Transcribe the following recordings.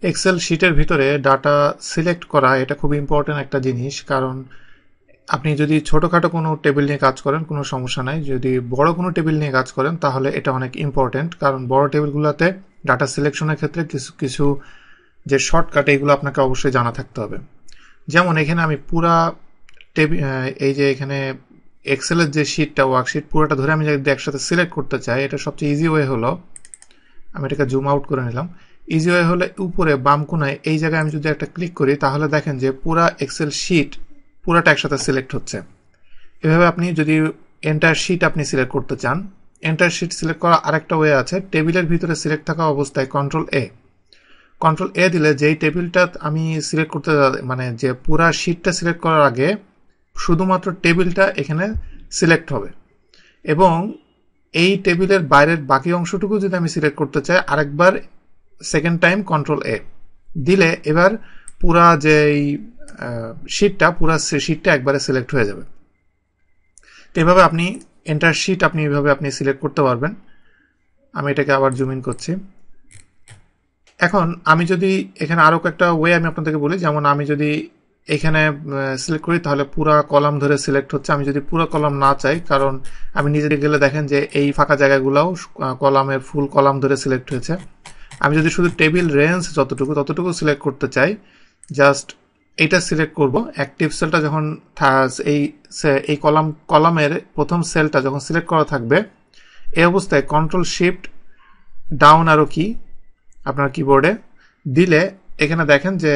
Excel শিটের ভিতরে data select করা এটা খুব ইম্পর্টেন্ট একটা জিনিস, কারণ আপনি যদি ছোটোখাটো কোনো টেবিল নিয়ে কাজ করেন কোনো সমস্যা নাই, যদি বড় কোনো টেবিল নিয়ে কাজ করেন তাহলে এটা অনেক ইম্পর্টেন্ট, কারণ বড় টেবিলগুলোতে ডাটা সিলেকশনের ক্ষেত্রে কিছু কিছু যে শর্টকাট এইগুলো আপনাকে অবশ্যই জানা থাকতে হবে। যেমন এখানে আমি পুরা টেবিল, এই যে এখানে এক্সেলের যে শিটটা ওয়ার্কশিট পুরোটা ধরে আমি যদি একসাথে সিলেক্ট করতে চাই, এটা সবচেয়ে ইজি ওয়ে হলো, আমি এটাকে জুম আউট করে নিলাম। ইজি ওয়ে হলে উপরে বাম কোনায় এই জায়গায় আমি যদি একটা ক্লিক করি তাহলে দেখেন যে পুরা এক্সেল শিট পুরাটা একসাথে সিলেক্ট হচ্ছে। এভাবে আপনি যদি এন্টায়ার শিট আপনি সিলেক্ট করতে চান, এন্টায়ার শিট সিলেক্ট করা আরেকটা ওয়ে আছে, টেবিলের ভিতরে সিলেক্ট থাকা অবস্থায় কন্ট্রোল এ দিলে যেই টেবিলটা আমি সিলেক্ট করতে, মানে যে পুরা শিটটা সিলেক্ট করার আগে শুধুমাত্র টেবিলটা এখানে সিলেক্ট হবে, এবং এই টেবিলের বাইরের বাকি অংশটুকু যদি আমি সিলেক্ট করতে চাই আরেকবার সেকেন্ড টাইম কন্ট্রোল এ দিলে এবার পুরা যেই শিটটা একবারে সিলেক্ট হয়ে যাবে। তো এভাবে আপনি এন্টার শিট আপনি এভাবে আপনি সিলেক্ট করতে পারবেন। আমি এটাকে আবার জুম ইন করছি। এখন আমি যদি এখানে আরো একটা ওয়ে আমি আপনাদেরকে বলি, যেমন আমি যদি এখানে সিলেক্ট করি তাহলে পুরো কলাম ধরে সিলেক্ট হচ্ছে। আমি যদি পুরো কলাম না চাই, কারণ আমি নিজে গেলে দেখেন যে এই ফাঁকা জায়গাগুলোও কলামের ফুল কলাম ধরে সিলেক্ট হয়েছে। আমি যদি শুধু টেবিল রেঞ্জ ততটুকু সিলেক্ট করতে চাই, জাস্ট এইটা সিলেক্ট করব। অ্যাক্টিভ সেলটা যখন এই কলামের প্রথম সেলটা যখন সিলেক্ট করা থাকবে, এই অবস্থায় কন্ট্রোল শিফট ডাউন আরো কি আপনার কিবোর্ডে দিলে এখানে দেখেন যে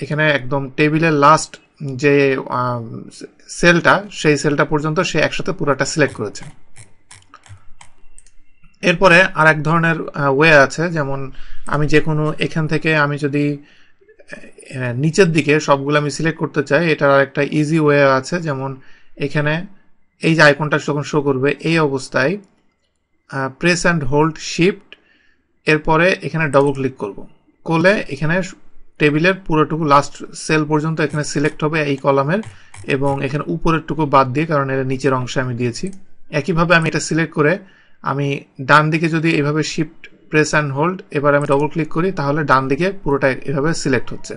এখানে একদম টেবিলের লাস্ট যে সেলটা সেই সেলটা পর্যন্ত সে একসাথে পুরোটা সিলেক্ট করেছে। এরপরে আর এক ধরনের ওয়ে আছে, যেমন আমি যে কোনো এখান থেকে আমি যদি নিচের দিকে সবগুলো আমি সিলেক্ট করতে চাই, এটার আর একটা ইজি ওয়ে আছে। যেমন এখানে এই যে আইকনটা যখন শো করবে এই অবস্থায় প্রেস অ্যান্ড হোল্ড শিফট, এরপরে এখানে ডবল ক্লিক করলে এখানে টেবিলের পুরোটুকু লাস্ট সেল পর্যন্ত এখানে সিলেক্ট হবে এই কলামের, এবং এখানে উপরের টুকু বাদ দিয়ে, কারণ এর নিচের অংশে আমি দিয়েছি। একইভাবে আমি এটা সিলেক্ট করে আমি ডান দিকে যদি এভাবে শিফট প্রেস অ্যান্ড হোল্ড এবার আমি ডবল ক্লিক করি তাহলে ডান দিকে পুরোটা এভাবে সিলেক্ট হচ্ছে।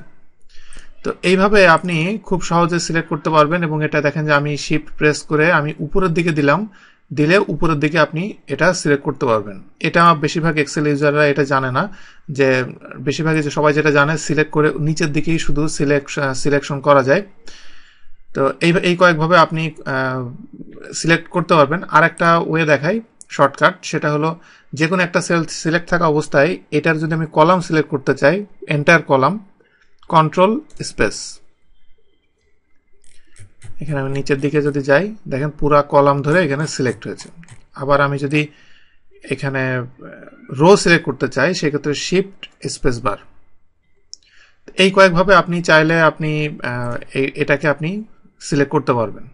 তো এইভাবে আপনি খুব সহজে সিলেক্ট করতে পারবেন, এবং এটা দেখেন যে আমি শিফট প্রেস করে আমি উপরের দিকে দিলে উপরের দিকে আপনি এটা সিলেক্ট করতে পারবেন। এটা বেশিরভাগ এক্সেল ইউজাররা এটা জানে না, যে বেশিরভাগই যে সবাই যেটা জানে সিলেক্ট করে নিচের দিকেই শুধু সিলেকশন করা যায়। তো এই কয়েকভাবে আপনি সিলেক্ট করতে পারবেন। আর একটা ওয়ে দেখাই শর্টকাট, সেটা হলো যে কোনো একটা সেল সিলেক্ট থাকা অবস্থায় এটার যদি আমি কলাম সিলেক্ট করতে চাই, এন্টার কলাম কন্ট্রোল স্পেস, এখানে আমি নিচের দিকে যদি যাই দেখেন পুরা কলাম ধরে এখানে সিলেক্ট হয়েছে। আবার আমি যদি এখানে রো সিলেক্ট করতে চাই সেক্ষেত্রে শিফট স্পেস বার। এই কয়েকভাবে আপনি চাইলে আপনি এটাকে আপনি সিলেক্ট করতে পারবেন।